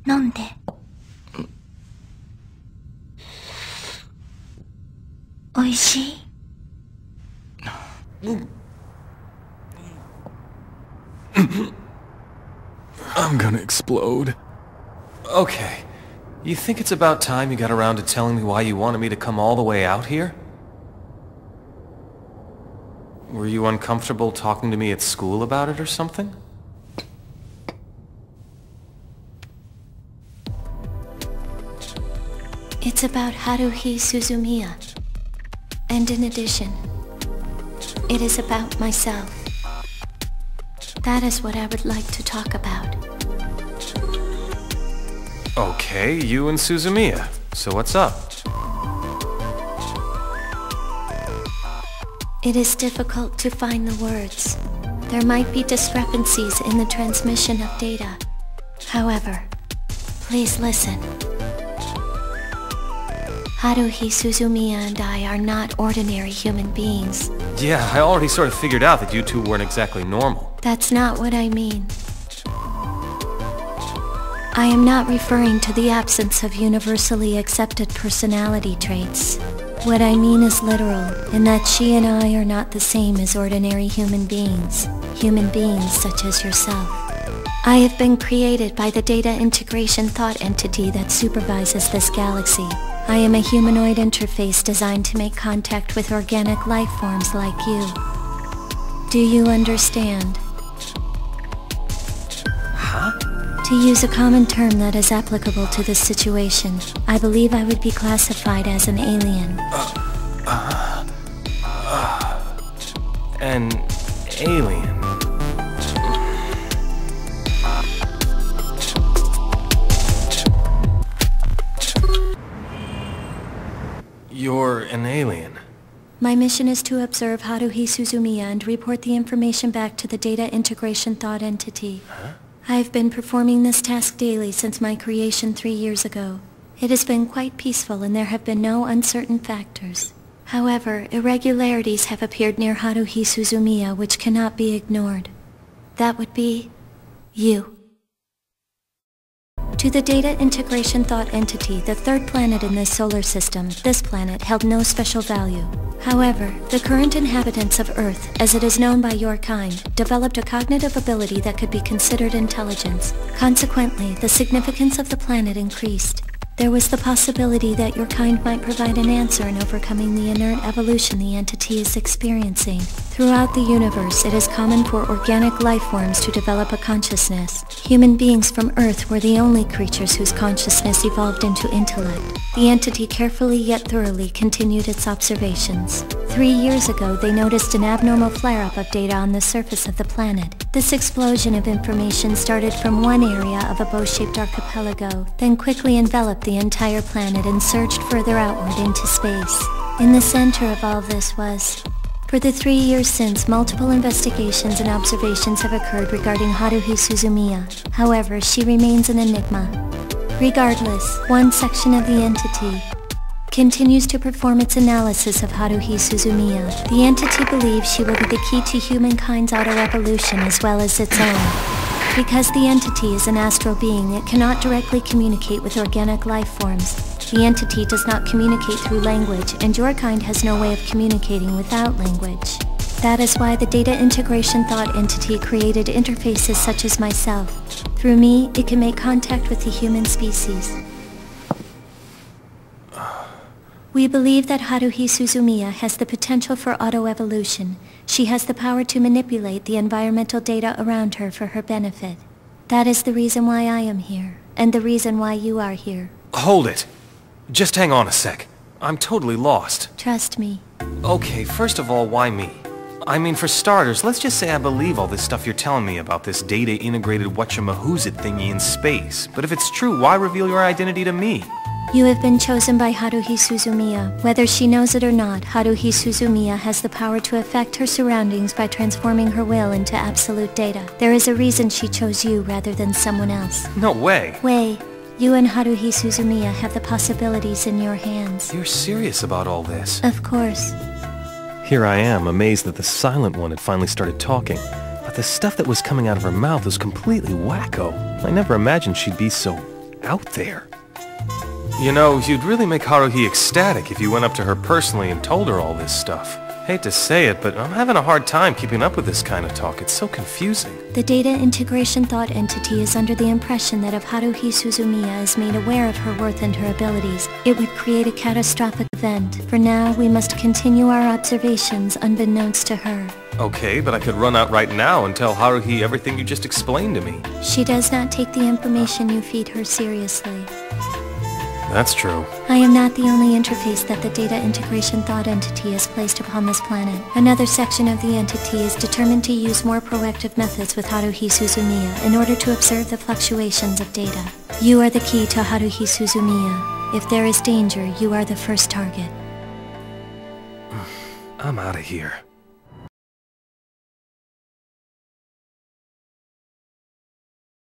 飲んで。おいしい？ I'm gonna explode. Okay. You think it's about time you got around to telling me why you wanted me to come all the way out here? Were you uncomfortable talking to me at school about it or something? It's about Haruhi Suzumiya. And in addition, it is about myself. That is what I would like to talk about. Okay, you and Suzumiya. So what's up? It is difficult to find the words. There might be discrepancies in the transmission of data. However, please listen. Haruhi Suzumiya and I are not ordinary human beings. Yeah, I already sort of figured out that you two weren't exactly normal. That's not what I mean. I am not referring to the absence of universally accepted personality traits. What I mean is literal, in that she and I are not the same as ordinary human beings such as yourself. I have been created by the data integration thought entity that supervises this galaxy. I am a humanoid interface designed to make contact with organic life forms like you. Do you understand? Huh? To use a common term that is applicable to this situation, I believe I would be classified as an alien. An alien? You're an alien. My mission is to observe Haruhi Suzumiya and report the information back to the data integration thought entity. Huh? I've been performing this task daily since my creation 3 years ago. It has been quite peaceful and there have been no uncertain factors. However, irregularities have appeared near Haruhi Suzumiya which cannot be ignored. That would be you. To the data integration thought entity, the third planet in this solar system, this planet held no special value. However, the current inhabitants of Earth, as it is known by your kind, developed a cognitive ability that could be considered intelligence. Consequently, the significance of the planet increased. There was the possibility that your kind might provide an answer in overcoming the inert evolution the entity is experiencing. Throughout the universe, it is common for organic life forms to develop a consciousness. Human beings from Earth were the only creatures whose consciousness evolved into intellect. The entity carefully yet thoroughly continued its observations. 3 years ago, they noticed an abnormal flare-up of data on the surface of the planet. This explosion of information started from one area of a bow-shaped archipelago, then quickly enveloped the entire planet and surged further outward into space. In the center of all this was... For the 3 years since, multiple investigations and observations have occurred regarding Haruhi Suzumiya. However, she remains an enigma. Regardless, one section of the entity continues to perform its analysis of Haruhi Suzumiya. The entity believes she will be the key to humankind's auto-evolution as well as its own. Because the entity is an astral being, it cannot directly communicate with organic life forms. The entity does not communicate through language, and your kind has no way of communicating without language. That is why the data integration thought entity created interfaces such as myself. Through me, it can make contact with the human species. We believe that Haruhi Suzumiya has the potential for auto-evolution. She has the power to manipulate the environmental data around her for her benefit. That is the reason why I am here, and the reason why you are here. Hold it! Just hang on a sec. I'm totally lost. Trust me. Okay, first of all, why me? I mean, for starters, let's just say I believe all this stuff you're telling me about this data-integrated whatchamahoosit thingy in space. But if it's true, why reveal your identity to me? You have been chosen by Haruhi Suzumiya. Whether she knows it or not, Haruhi Suzumiya has the power to affect her surroundings by transforming her will into absolute data. There is a reason she chose you rather than someone else. No way! You and Haruhi Suzumiya have the possibilities in your hands. You're serious about all this? Of course. Here I am, amazed that the silent one had finally started talking. But the stuff that was coming out of her mouth was completely wacko. I never imagined she'd be so out there. You know, you'd really make Haruhi ecstatic if you went up to her personally and told her all this stuff. Hate to say it, but I'm having a hard time keeping up with this kind of talk. It's so confusing. The data integration thought entity is under the impression that if Haruhi Suzumiya is made aware of her worth and her abilities, it would create a catastrophic event. For now, we must continue our observations unbeknownst to her. Okay, but I could run out right now and tell Haruhi everything you just explained to me. She does not take the information you feed her seriously. That's true. I am not the only interface that the data integration thought entity has placed upon this planet. Another section of the entity is determined to use more proactive methods with Haruhi Suzumiya in order to observe the fluctuations of data. You are the key to Haruhi Suzumiya. If there is danger, you are the first target. I'm out of here.